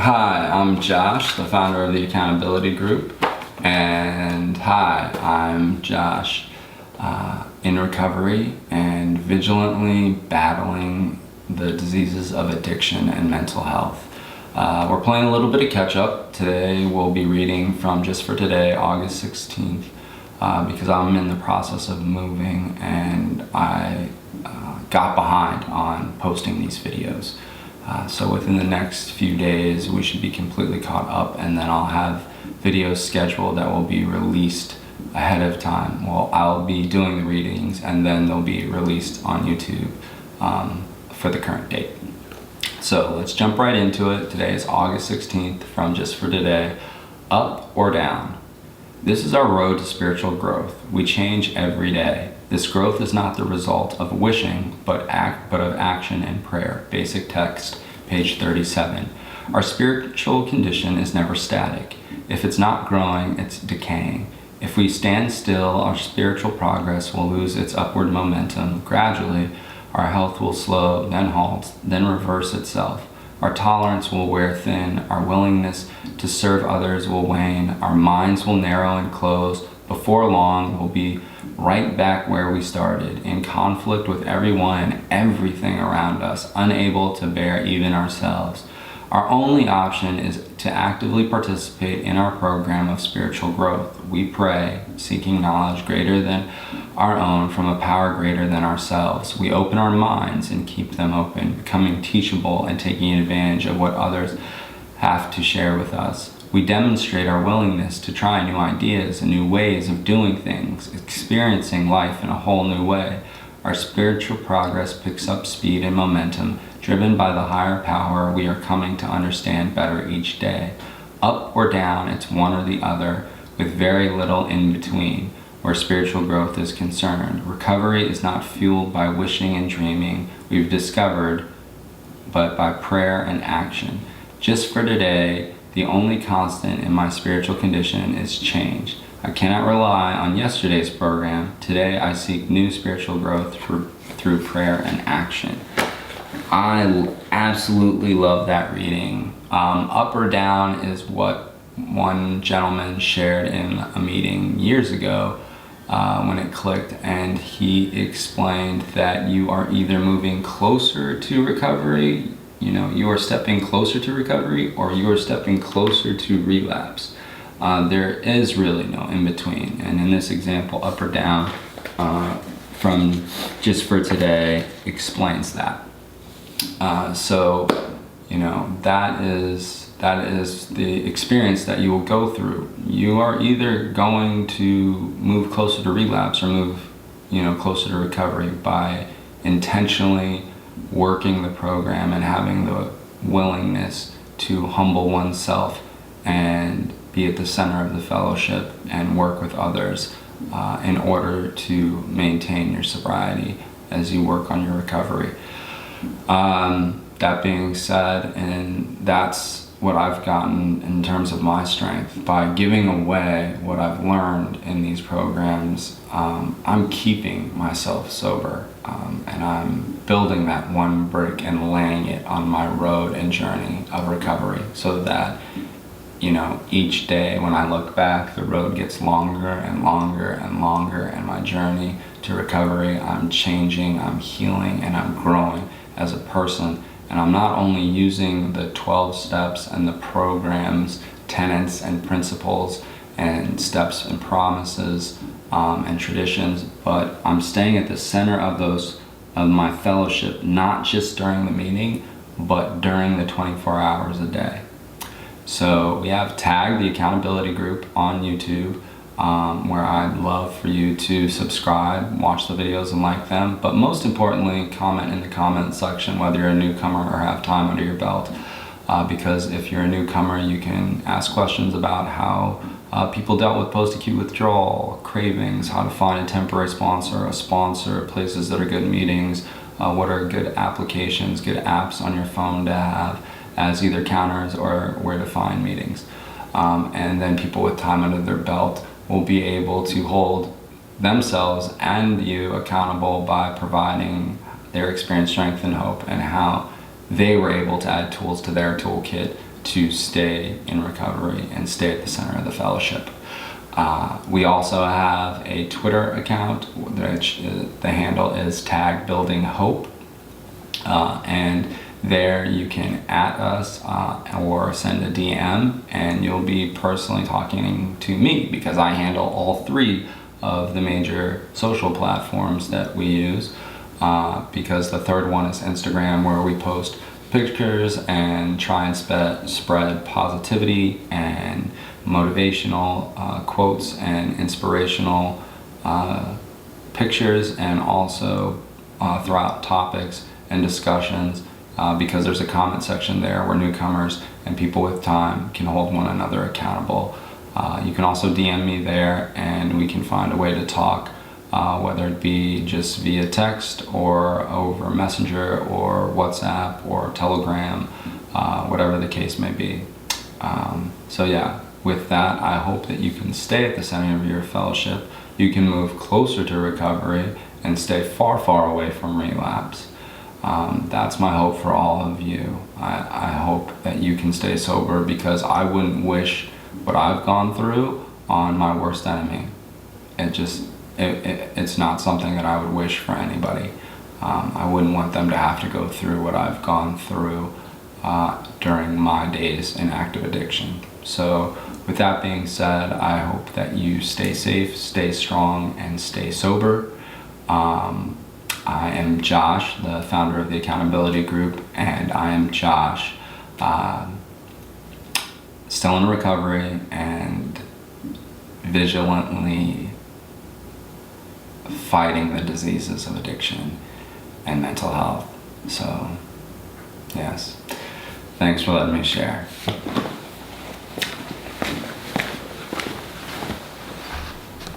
Hi, I'm Josh, the founder of the Accountability Group, and hi, I'm Josh, in recovery and vigilantly battling the diseases of addiction and mental health. We're playing a little bit of catch up. Today we'll be reading from Just for Today, August 16th, because I'm in the process of moving and I got behind on posting these videos. So within the next few days we should be completely caught up, and then I'll have videos scheduled that will be released ahead of time. Well, I'll be doing the readings and then they'll be released on YouTube for the current date. So let's jump right into it. Today is August 16th from Just for Today. Up or down? This is our road to spiritual growth. We change every day. This growth is not the result of wishing, but of action and prayer. Basic text, page 37. Our spiritual condition is never static. If it's not growing, it's decaying. If we stand still, our spiritual progress will lose its upward momentum. Gradually, our health will slow, then halt, then reverse itself. Our tolerance will wear thin. Our willingness to serve others will wane. Our minds will narrow and close. Before long, we'll be right back where we started, in conflict with everyone and everything around us, unable to bear even ourselves. Our only option is to actively participate in our program of spiritual growth. We pray, seeking knowledge greater than our own from a power greater than ourselves. We open our minds and keep them open, becoming teachable and taking advantage of what others have to share with us. We demonstrate our willingness to try new ideas and new ways of doing things, experiencing life in a whole new way. Our spiritual progress picks up speed and momentum, driven by the higher power we are coming to understand better each day. Up or down, it's one or the other, with very little in between, where spiritual growth is concerned. Recovery is not fueled by wishing and dreaming, we've discovered, but by prayer and action. Just for today, the only constant in my spiritual condition is change. I cannot rely on yesterday's program. Today I seek new spiritual growth through prayer and action. I absolutely love that reading. Up or down is what one gentleman shared in a meeting years ago when it clicked, and he explained that you are either moving closer to recovery, you are stepping closer to recovery, or you are stepping closer to relapse. There is really no in between. And in this example, up or down, from Just for Today, explains that. So that is the experience that you will go through. You are either going to move closer to relapse or move, closer to recovery by intentionally working the program and having the willingness to humble oneself and be at the center of the fellowship and work with others in order to maintain your sobriety as you work on your recovery. That being said, and that's what I've gotten in terms of my strength, by giving away what I've learned in these programs, I'm keeping myself sober, and I'm building that one brick and laying it on my road and journey of recovery, so that each day when I look back, the road gets longer and longer and longer, and my journey to recovery, I'm changing, I'm healing, and I'm growing as a person. And I'm not only using the 12 steps and the program's tenets and principles and steps and promises and traditions, but I'm staying at the center of my fellowship, not just during the meeting, but during the 24 hours a day. So we have tagged the Accountability Group on YouTube, where I'd love for you to subscribe, watch the videos and like them, but most importantly, comment in the comment section whether you're a newcomer or have time under your belt, because if you're a newcomer, you can ask questions about how people dealt with post-acute withdrawal, cravings, how to find a temporary sponsor, places that are good meetings, what are good applications, good apps on your phone to have as either counters or where to find meetings. And then people with time under their belt will be able to hold themselves and you accountable by providing their experience, strength, and hope, and how they were able to add tools to their toolkit to stay in recovery and stay at the center of the fellowship. We also have a Twitter account, which the handle is #buildinghope, and there you can @ us or send a DM, and you'll be personally talking to me because I handle all 3 of the major social platforms that we use, because the third one is Instagram, where we post pictures and try and spread positivity and motivational quotes and inspirational pictures, and also throughout topics and discussions, because there's a comment section there where newcomers and people with time can hold one another accountable. You can also DM me there, and we can find a way to talk, whether it be just via text or over Messenger or WhatsApp or Telegram, whatever the case may be. So yeah, with that, I hope that you can stay at the center of your fellowship. You can move closer to recovery and stay far, far away from relapse. That's my hope for all of you. I hope that you can stay sober, because I wouldn't wish what I've gone through on my worst enemy. It's not something that I would wish for anybody. I wouldn't want them to have to go through what I've gone through during my days in active addiction. So with that being said, I hope that you stay safe, stay strong, and stay sober. I am Josh, the founder of the Accountability Group, and I am Josh, still in recovery and vigilantly fighting the diseases of addiction and mental health. So, yes. Thanks for letting me share.